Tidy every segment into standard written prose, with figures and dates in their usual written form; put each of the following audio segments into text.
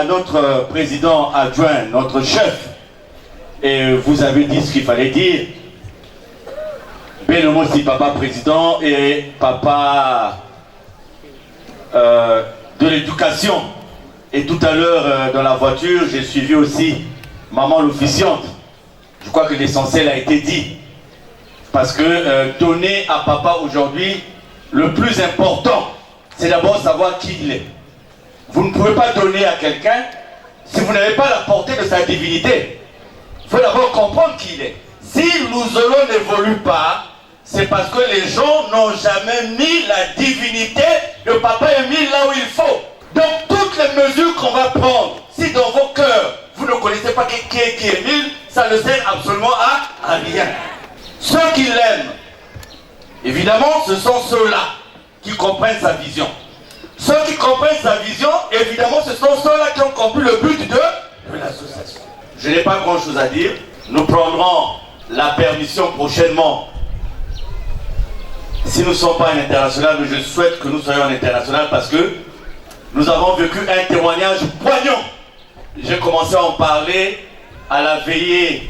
Notre président adjoint, notre chef, et vous avez dit ce qu'il fallait dire. Benomo si papa président et papa de l'éducation. Et tout à l'heure dans la voiture, j'ai suivi aussi maman l'officiante. Je crois que l'essentiel a été dit. Parce que donner à papa aujourd'hui, le plus important, c'est d'abord savoir qui il est. Vous ne pouvez pas donner à quelqu'un si vous n'avez pas la portée de sa divinité. Il faut d'abord comprendre qui il est. Si l'Ouzolo n'évolue pas, c'est parce que les gens n'ont jamais mis la divinité de Papa Émile là où il faut. Donc toutes les mesures qu'on va prendre, si dans vos cœurs, vous ne connaissez pas qui est Émile, ça ne sert absolument à rien. Ceux qui l'aiment, évidemment, ce sont ceux-là qui comprennent sa vision. Ceux qui comprennent sa vision, évidemment, ce sont ceux-là qui ont compris le but de l'association. Je n'ai pas grand-chose à dire. Nous prendrons la permission prochainement. Si nous ne sommes pas en international, mais je souhaite que nous soyons en international parce que nous avons vécu un témoignage poignant. J'ai commencé à en parler à la veillée,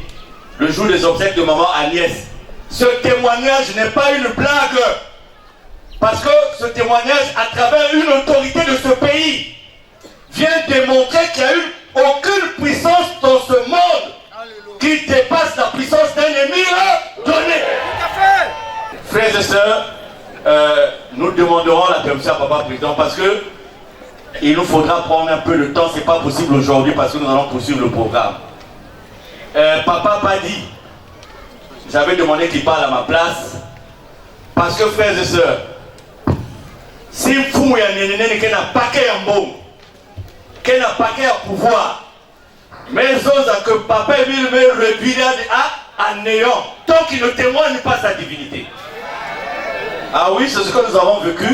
le jour des obsèques de maman Agnès. Ce témoignage n'est pas une blague. Parce que ce témoignage, à travers une autorité de ce pays, vient démontrer qu'il n'y a eu aucune puissance dans ce monde qui dépasse la puissance d'un émir donné. Frères et sœurs, nous demanderons la permission à Papa Président parce que il nous faudra prendre un peu de temps. Ce n'est pas possible aujourd'hui parce que nous allons poursuivre le programme. Papa Padi, j'avais demandé qu'il parle à ma place parce que frères et sœurs, si fou ya nénéné qui n'a pas qu'un bon, qui n'a pas qu'un pouvoir, mais chose que Papa Émile me réduira à néant tant qu'il ne témoigne pas sa divinité. Ah oui, c'est ce que nous avons vécu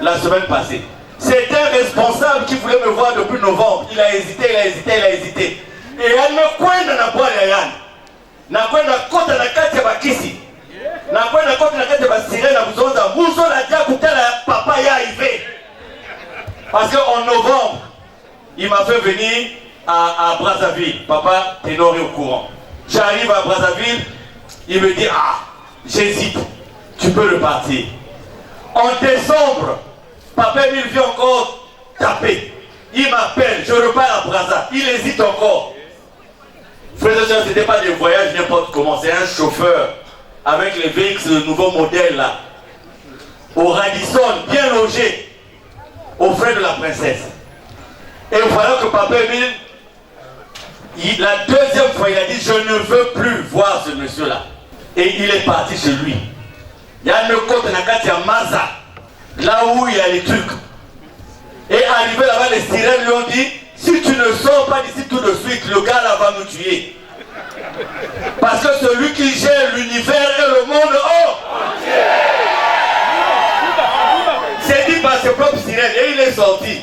la semaine passée. C'est un responsable qui voulait me voir depuis novembre. Il a hésité, il a hésité, il a hésité. Et elle me coince dans la boîte de Yann. Na coince dans la côte de la carte de Bakissi. Na coince dans la côte de la carte de Bassiré, na bousson dans bousson la dia coûté la papa y arrivé. Parce qu'en novembre, il m'a fait venir à Brazzaville. Papa, t'es au courant. J'arrive à Brazzaville, il me dit, ah, j'hésite, tu peux repartir. En décembre, Papa Émile vient encore taper. Il m'appelle, je repars à Brazza. Il hésite encore. Frères et sœurs, ce n'était pas des voyages n'importe comment. C'est un chauffeur avec les véhicules de nouveau modèle là. Au Radisson, bien logé, aux frais de la princesse. Et voilà que Papa Émile, la deuxième fois, il a dit, je ne veux plus voir ce monsieur-là. Et il est parti chez lui. Il y a une côte à Maza, là où il y a les trucs. Et arrivé là-bas, les sirènes lui ont dit, si tu ne sors pas d'ici tout de suite, le gars là va nous tuer. Parce que celui qui gère l'univers et le monde entier. C'est dit par ses propres sirènes et il est sorti.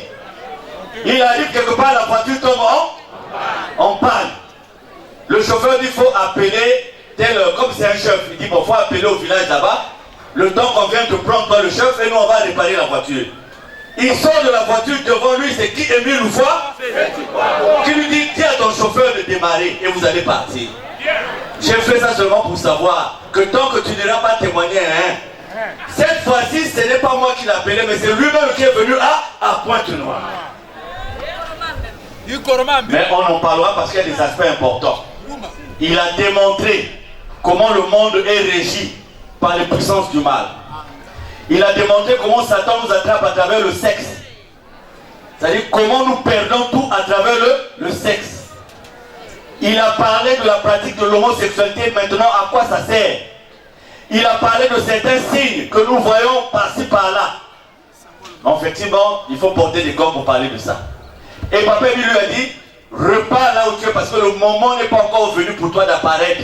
Il arrive quelque part, la voiture tombe en panne. Le chauffeur dit, il faut appeler, comme c'est un chef, il dit, bon, il faut appeler au village là-bas. Le temps qu'on vient de prendre toi le chef et nous on va réparer la voiture. Il sort de la voiture, devant lui c'est qui, Émile Loufoy, qui lui dit, dis à ton chauffeur de démarrer et vous allez partir. J'ai fait ça seulement pour savoir que tant que tu n'iras pas témoigner, cette fois-ci ce n'est pas moi qui l'ai appelé, mais c'est lui-même qui est venu à Pointe-Noire. Mais on en parlera parce qu'il y a des aspects importants. Il a démontré comment le monde est régi par les puissances du mal. Il a démontré comment Satan nous attrape à travers le sexe. C'est-à-dire comment nous perdons tout à travers le sexe. Il a parlé de la pratique de l'homosexualité. Maintenant, à quoi ça sert? Il a parlé de certains signes que nous voyons par-ci par-là. Effectivement, il faut porter des corps pour parler de ça. Et Papa lui a dit, repars là où tu es parce que le moment n'est pas encore venu pour toi d'apparaître.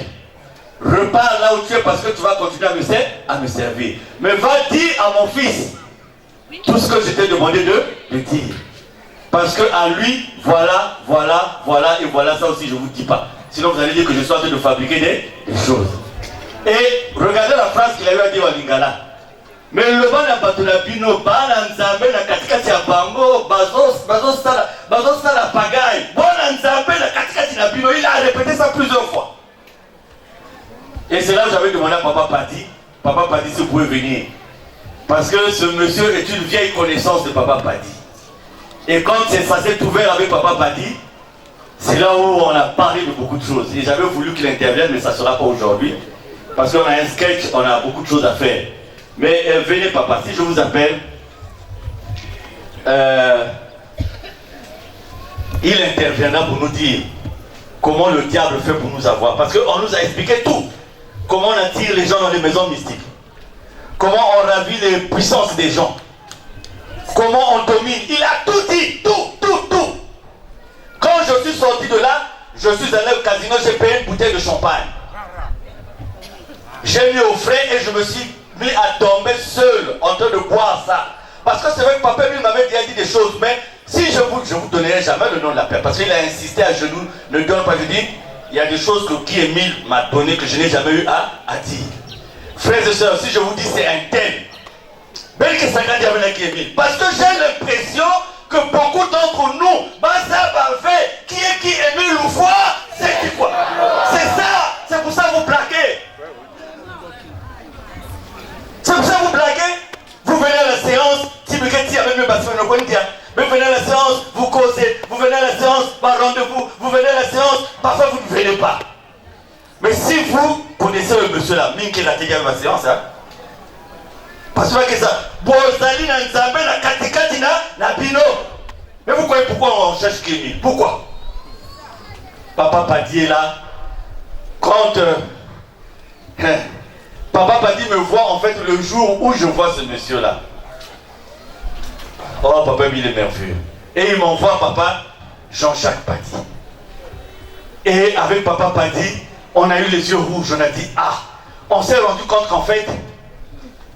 Repars là où tu es parce que tu vas continuer à me servir. Mais va dire à mon fils tout ce que je t'ai demandé de dire. Parce que à lui, voilà, et voilà, ça aussi je ne vous dis pas. Sinon vous allez dire que je suis en train de fabriquer des choses. Et regardez la phrase qu'il a eu à dire à Lingala. Mais le ban n'a pas de la bino, ban nzambe na katikati ya bango, bazo sala pagaille. Bon nzambe na katikati na bino, il a répété ça plusieurs fois. Et c'est là où j'avais demandé à Papa Padi si vous pouvez venir. Parce que ce monsieur est une vieille connaissance de Papa Padi. Et quand ça s'est ouvert avec Papa Padi, c'est là où on a parlé de beaucoup de choses. Et j'avais voulu qu'il intervienne, mais ça ne sera pas aujourd'hui. Parce qu'on a un sketch, on a beaucoup de choses à faire. Mais venez Papa, si je vous appelle, il interviendra pour nous dire comment le diable fait pour nous avoir. Parce qu'on nous a expliqué tout. Comment on attire les gens dans les maisons mystiques. Comment on ravit les puissances des gens. Comment on domine. Il a tout dit, tout. Quand je suis sorti de là, je suis allé au casino, j'ai payé une bouteille de champagne. J'ai mis au frais et je me suis mis à tomber seul en train de boire ça. Parce que c'est vrai que Papa lui m'avait déjà dit des choses, mais si je vous donnerai jamais le nom de la paix. Parce qu'il a insisté à genoux, ne donne pas, je dis, il y a des choses qui Émile m'a donné que je n'ai jamais eu à dire. Frères et sœurs, si je vous dis c'est un thème, bel que ça gagne avec Émile. Parce que j'ai l'impression que beaucoup d'entre nous, qui est qui Émile Loufoua, c'est qui quoi? C'est ça, c'est pour ça que vous blaguez. C'est pour ça que vous blaguez. Vous venez à la séance, vous venez à la séance, vous causez, vous venez à la séance par rendez-vous, vous venez à la séance, parfois vous ne venez pas. Mais si vous connaissez le monsieur là, Minki l'a dit à ma séance, hein, parce que ça, Bozali na Nzambe na katikati na bino. Mais vous croyez pourquoi on cherche Kémy? Pourquoi? Papa Padi est là. Quand Papa Padi me voit en fait le jour où je vois ce monsieur là. Oh papa il est merveilleux. Et il m'envoie papa Jean-Jacques Padi. Et avec Papa Padi, on a eu les yeux rouges, on a dit ah. On s'est rendu compte qu'en fait,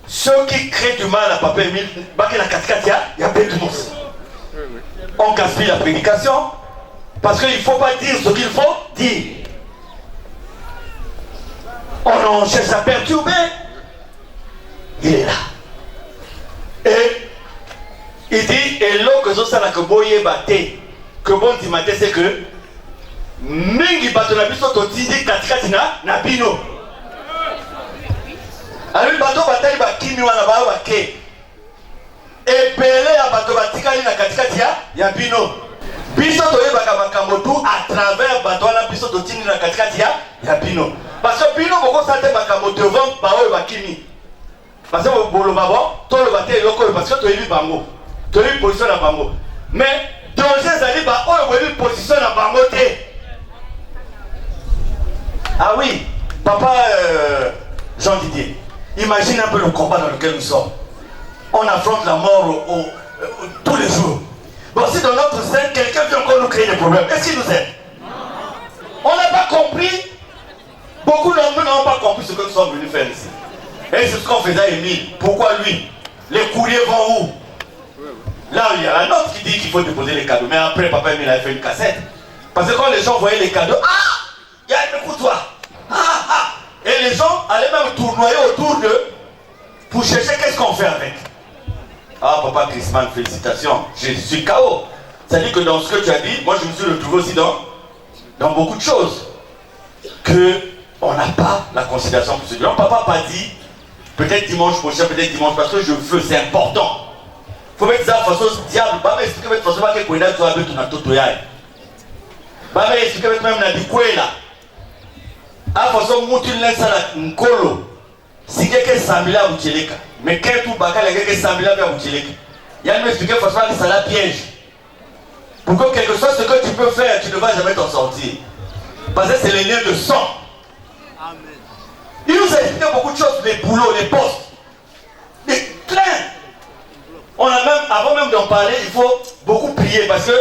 ceux qui créent du mal à Papa Émile, il y a Bédounos. On gaspille la prédication parce qu'il ne faut pas dire ce qu'il faut dire. On cherche à perturber. Il est là. Et il dit, et l'eau que ça n'a que boye bate, que bon dimate, c'est que mingi bato na biso to tindi katikati na bino. Alors bato batali ba kimi wana ba ke. Et belé ya bato batikali na katikati ya bino. Biso to yebaka makambo tout à travers bato wana biso to tindi na katikati ya bino. Parce que bino boko sate makambo devant ba oyo ba kimi. Parce que bolo babo to le baté yoko parce que to yebi bango. To yebi position na bango. Mais danger zali ba oyo yebi position na bango te. Ah oui, papa Jean Didier, imagine un peu le combat dans lequel nous sommes. On affronte la mort tous les jours. Bon, si dans notre scène, quelqu'un vient encore nous créer des problèmes, est-ce qu'il nous aide? On n'a pas compris. Beaucoup d'entre nous n'ont pas compris ce que nous sommes venus faire ici. Et c'est ce qu'on faisait à Émile. Pourquoi lui? Les courriers vont où? Là, il y a la note qui dit qu'il faut déposer les cadeaux. Mais après, papa Émile a fait une cassette. Parce que quand les gens voyaient les cadeaux, ah! Il y a une coutoir. Et les gens allaient même tournoyer autour d'eux pour chercher qu'est-ce qu'on fait avec. Ah papa Christman, félicitations. Je suis KO. C'est-à-dire que dans ce que tu as dit, moi je me suis retrouvé aussi dans beaucoup de choses. On n'a pas la considération pour ce que papa n'a pas dit, peut-être dimanche prochain, peut-être dimanche, parce que je veux, c'est important. Il faut mettre ça de façon diable. Pas m'expliquer de façon que tu as avec ton atotoyaï. Pas m'expliquer même la dikwela. A façon mutu lensa na nkolo sigeke sambila bucheleka mais quand tout bakala geke sambila bia bucheleka ya m'expliquer façon que ça la piège pour que quelque chose ce que tu peux faire tu ne vas jamais t'en sortir Parce que c'est les liens de sang. Il nous a expliqué beaucoup de choses, les boulots, les postes. Des plein. On a même, avant même d'en parler, il faut beaucoup prier parce que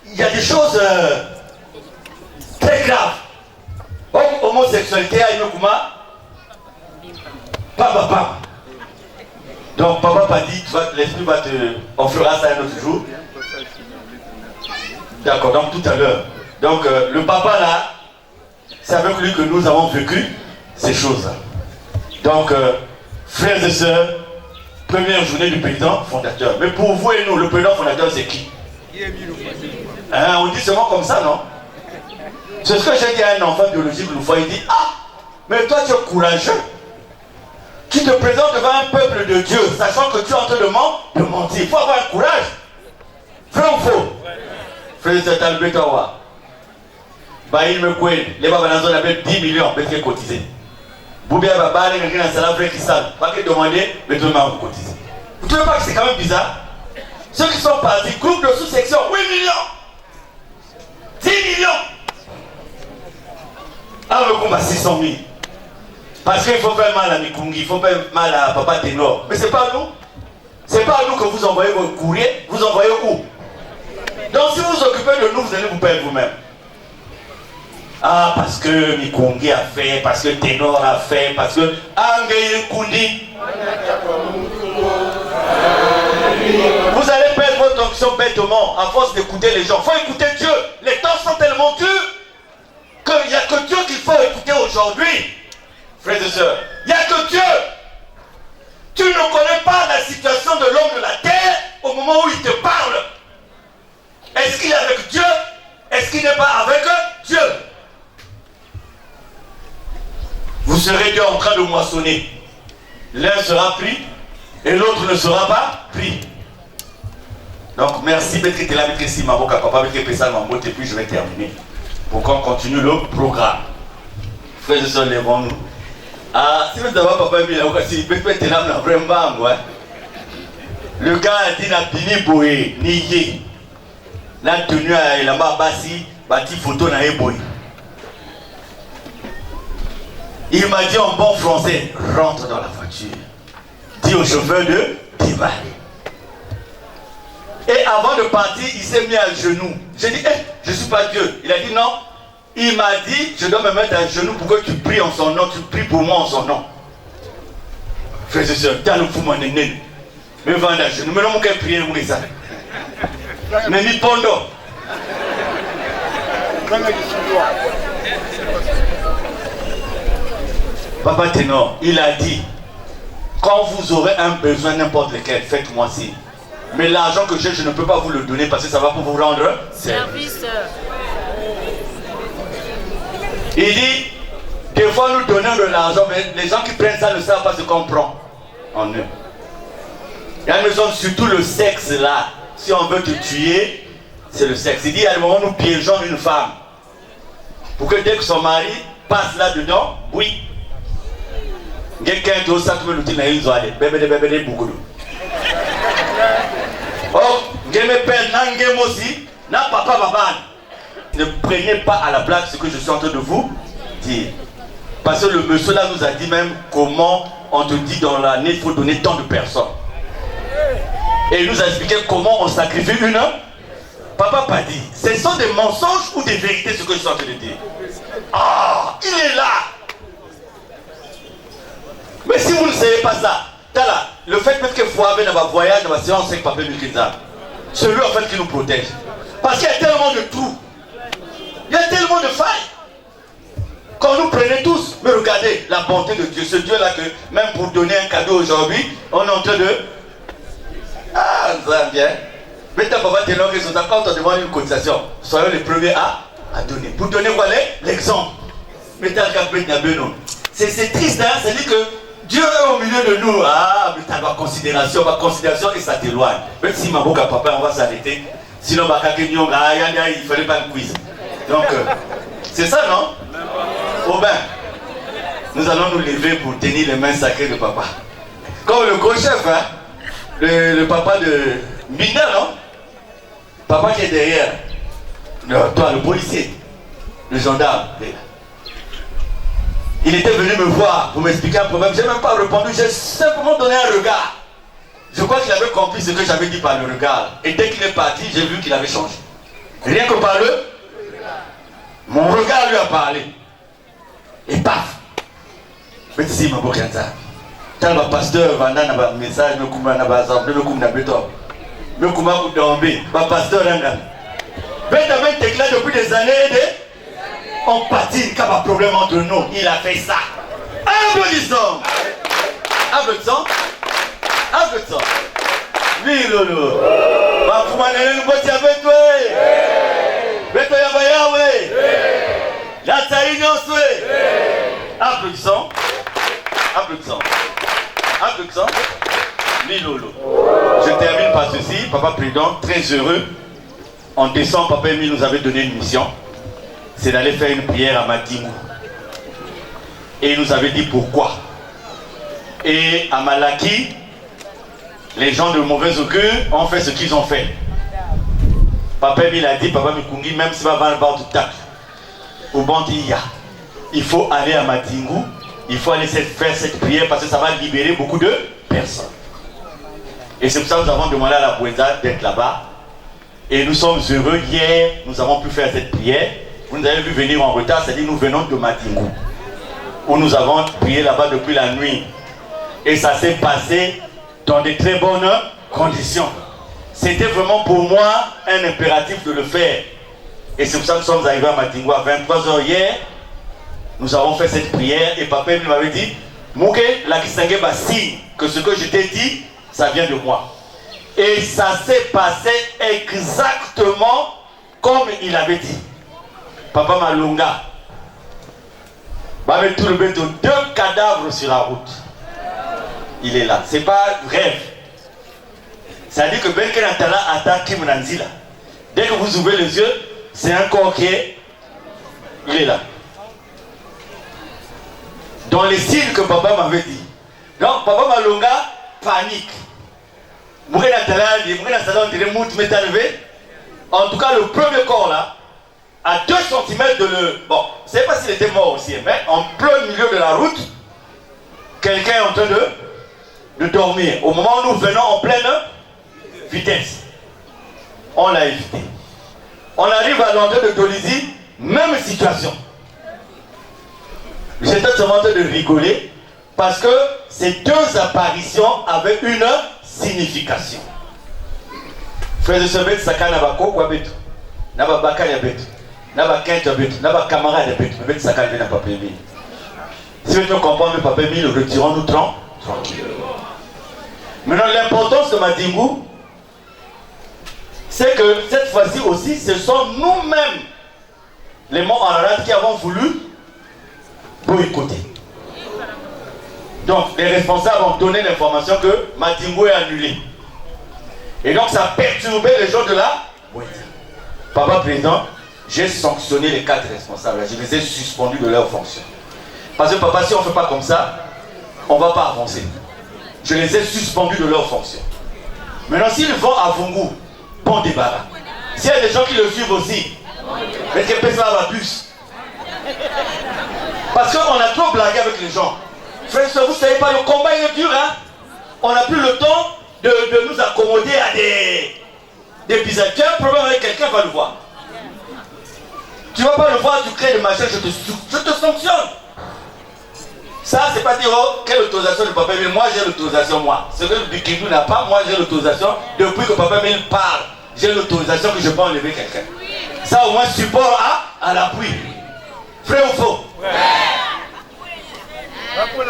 il y a des choses très graves. Homosexualité à Inokuma, papa. Donc papa m'a dit, l'esprit va te... On fera ça un autre jour. D'accord, donc tout à l'heure. Donc le papa là, c'est avec lui que nous avons vécu ces choses-là. Donc, frères et sœurs, première journée du président fondateur. Mais pour vous et nous, le président fondateur, c'est qui? Hein, on dit seulement comme ça, non? C'est ce que j'ai dit à un enfant biologique une fois. Il dit, ah, mais toi tu es courageux. Tu te présentes devant un peuple de Dieu, sachant que tu es en train de mentir. Il faut avoir un courage. Vrai ou faux? Frère et sœur, t'as le bétawa. Bah, il me couille. Les babanazos avaient 10 millions, mais qui est cotisé. Boubia Baba, les gens qui sont qui savent. Pas que demander, mais tout le monde cotiser. Vous trouvez pas que c'est quand même bizarre? Ceux qui sont partis, groupe de sous-section, 8 millions. 10 millions. Alors le combat 600 000. Parce qu'il faut faire mal à Mikungi, il faut faire mal à Papa Ténor. Mais c'est pas à nous. C'est pas à nous que vous envoyez vos courriers. Vous envoyez où? Donc si vous vous occupez de nous, vous allez vous perdre vous-même. Ah, parce que Mikungi a fait, parce que Ténor a fait, parce que Angé Kundi. Vous allez perdre votre onction bêtement à force d'écouter les gens. Il faut écouter Dieu. Les temps sont tellement durs qu'il n'y a que Dieu qu'il faut écouter aujourd'hui. Frères et sœurs, il n'y a que Dieu. Tu ne connais pas la situation de l'homme de la terre au moment où il te parle. Est-ce qu'il est avec Dieu? Est-ce qu'il n'est pas avec Dieu? Vous serez deux en train de moissonner. L'un sera pris et l'autre ne sera pas pris. Donc merci d'être là, d'être ici, ma boca, papa, d'être pesé ma botte, et puis je vais terminer. Pour qu'on continue le programme. Frères et sœurs, lèvons-nous. Ah, si vous avez papa, il peut être là, vraiment, ouais. Le gars a dit, n'a bini boé, ni yé. La tenue à Elamba Bassi, bâti photo na boé. Il m'a dit en bon français, rentre dans la voiture. Dis au chauffeur de démarrer. Et avant de partir, il s'est mis à genoux. J'ai dit, je ne suis pas Dieu. Il a dit non. Il m'a dit, je dois me mettre à genoux pour que tu pries en son nom. Tu pries pour moi en son nom. Frère et sœur, t'as le fou mon néné. Me vendre à genoux. Mais non, mon cœur prier, vous les savez. Mais mi pondo. Papa Ténor, il a dit, quand vous aurez un besoin n'importe lequel, faites-moi signe. Mais l'argent que j'ai, je ne peux pas vous le donner parce que ça va pour vous rendre service. Il dit, des fois nous donnons de l'argent, mais les gens qui prennent ça ne savent pas ce qu'on prend en eux. Il y a une maison, surtout le sexe là. Si on veut te tuer, c'est le sexe. Il dit, à un moment, nous piégeons une femme. Pour que dès que son mari passe là-dedans, oui. Quelqu'un qui a ça, tu me le dis, bébé, beaucoup de. Oh, je me père Nangem aussi, n'a papa. Ne prenez pas à la blague ce que je suis en train de vous dire. Parce que le monsieur là nous a dit même comment on te dit dans l'année, il faut donner tant de personnes. Et il nous a expliqué comment on sacrifie une. Papa pas dit. Ce sont des mensonges ou des vérités ce que je suis en train de dire. Ah, il est là. Mais si vous ne savez pas ça, là, le fait même que vous avez dans votre voyage, dans votre séance avec Papa Milkinza, c'est lui en fait qui nous protège. Parce qu'il y a tellement de trous. Il y a tellement de failles. Quand nous prenons tous, mais regardez la bonté de Dieu, ce Dieu là que même pour donner un cadeau aujourd'hui, on est en train de... Ah, ça vient. Maintenant, Papa Ténor, quand on demande une cotisation, soyons les premiers à donner. Pour donner quoi l'exemple. Maintenant, c'est triste, hein, c'est-à-dire que Dieu est au milieu de nous. Ah, mais t'as ma considération et ça t'éloigne. Même si ma boucle à papa, on va s'arrêter. Sinon, il fallait pas une quiz. Donc, c'est ça, non? Aubin, nous allons nous lever pour tenir les mains sacrées de papa. Comme le gros chef, hein? Le papa de Mina, non? Papa qui est derrière. Toi, le policier. le gendarme. Il était venu me voir pour m'expliquer un problème. Je n'ai même pas répondu, j'ai simplement donné un regard. Je crois qu'il avait compris ce que j'avais dit par le regard. Et dès qu'il est parti, j'ai vu qu'il avait changé. Rien que par le mon regard lui a parlé. Et paf! Mais si ma boque tant le pasteur vendant un message, me couvre un bazar, me couvre un béton. Me couvre un d'ambé, ma pasteur Ranga. Ben avec Tekla depuis des années, on patine comme un problème entre nous. Il a fait ça. Applaudissons! Applaudissons! Applaudissons! Oui, Lolo. Ma fumane, nous bottons avec toi. Beto Yabaya, oui. La Taïnion, oui. Applaudissons. Applaudissons. Applaudissons. Oui, Lolo. Je termine par ceci. Papa Président, très heureux. En décembre, Papa Émile nous avait donné une mission. C'est d'aller faire une prière à Madimou. Et il nous avait dit pourquoi. Et à Malaki, les gens de mauvais augure ont fait ce qu'ils ont fait. Papa Émile a dit, Papa Mikungi, même si Papa va tout tac, au Bandiya, il faut aller à Madimou, il faut aller faire cette prière parce que ça va libérer beaucoup de personnes. Et c'est pour ça que nous avons demandé à la Bouéza d'être là-bas. Et nous sommes heureux. Hier, nous avons pu faire cette prière. Vous nous avez vu venir en retard, c'est-à-dire nous venons de Madimou, où nous avons prié là-bas depuis la nuit. Et ça s'est passé dans de très bonnes conditions. C'était vraiment pour moi un impératif de le faire. Et c'est pour ça que nous sommes arrivés à Madimou à 23h hier. Nous avons fait cette prière et Papa m'avait dit, Mouké, la Kisangé signe que ce que je t'ai dit, ça vient de moi. Et ça s'est passé exactement comme il avait dit. Papa Malunga va mettre tout le béton, 2 cadavres sur la route. Il est là. C'est pas rêve. Ça dit que Ben Kenatala attaque Kim Nanzila. Dès que vous ouvrez les yeux, c'est un corps qui est. Il est là. Dans les signes que papa m'avait dit. Donc papa Malunga panique. En tout cas, le premier corps là, à 2 cm de le. Bon, je ne sais pas s'il était mort aussi, mais en plein milieu de la route, quelqu'un est en train de dormir. Au moment où nous venons en pleine vitesse, on l'a évité. On arrive à l'entrée de Dolizy, même situation. J'étais seulement en train de rigoler parce que ces 2 apparitions avaient une signification. Frère de ce bête, Sakana Bako, ou Abeto, Naba Bakaya Beto, Naba Kent Abeto, Naba camarade Abeto, mais Sakana n'a pas payé. Si vous comprenez, Papa Émile, retirons-nous tranquille. Maintenant, l'importance de Madimou, c'est que cette fois-ci aussi, ce sont nous-mêmes, les mots Ararat, qui avons voulu boycotter. Donc, les responsables ont donné l'information que Madimou est annulé. Et donc, ça a perturbé les gens de la Boétie. Papa Président, j'ai sanctionné les 4 responsables. Je les ai suspendus de leur fonction. Parce que papa, si on ne fait pas comme ça, on ne va pas avancer. Je les ai suspendus de leur fonction. Maintenant, s'ils vont à Vungu, bon débarras. S'il y a des gens qui le suivent aussi, mais que personne va bus. Parce qu'on a trop blagué avec les gens. Frère, vous ne savez pas, le combat est dur, hein? On n'a plus le temps de nous accommoder à des bizarres. Tu as un problème avec quelqu'un, va le voir. Tu ne vas pas le voir, tu crées des machins, je te sanctionne. Ça, c'est pas dire, oh, quelle autorisation de Papa Émile. Moi, j'ai l'autorisation, moi. Ce que le Bikindou n'a pas, moi, j'ai l'autorisation. Depuis que Papa Émile parle, j'ai l'autorisation que je peux enlever quelqu'un. Ça, au moins, support à l'appui. Vrai ou faux? Ouais.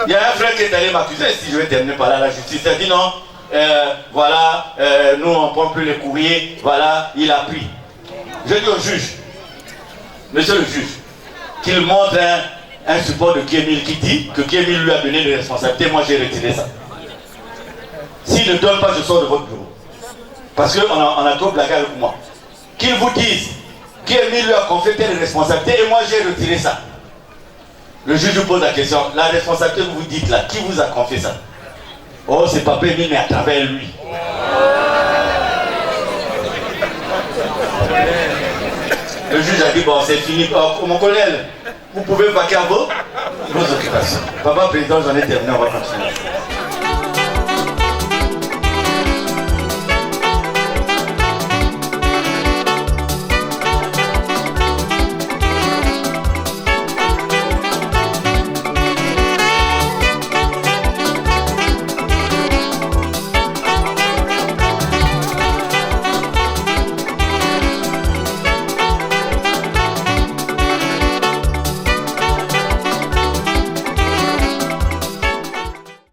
Il y a un frère qui est allé m'accuser, si je vais terminer par là, la justice. Il a dit non, voilà, nous on ne prend plus les courriers, voilà, il a pris. Je dis au juge, monsieur le juge, qu'il montre un support de Kémil qui dit que Kémil lui a donné des responsabilités, moi j'ai retiré ça. S'il ne donne pas, je sors de votre bureau. Parce qu'on a trop blagué avec moi. Qu'il vous dise, Kémil lui a confié telle responsabilité et moi j'ai retiré ça. Le juge vous pose la question, la responsabilité que vous dites là, qui vous a confié ça? Oh, c'est Papa Émile, mais à travers lui. Le juge a dit, bon, c'est fini. Oh, mon colonel, vous pouvez vaquer à vos occupations. Papa président, j'en ai terminé, on va continuer.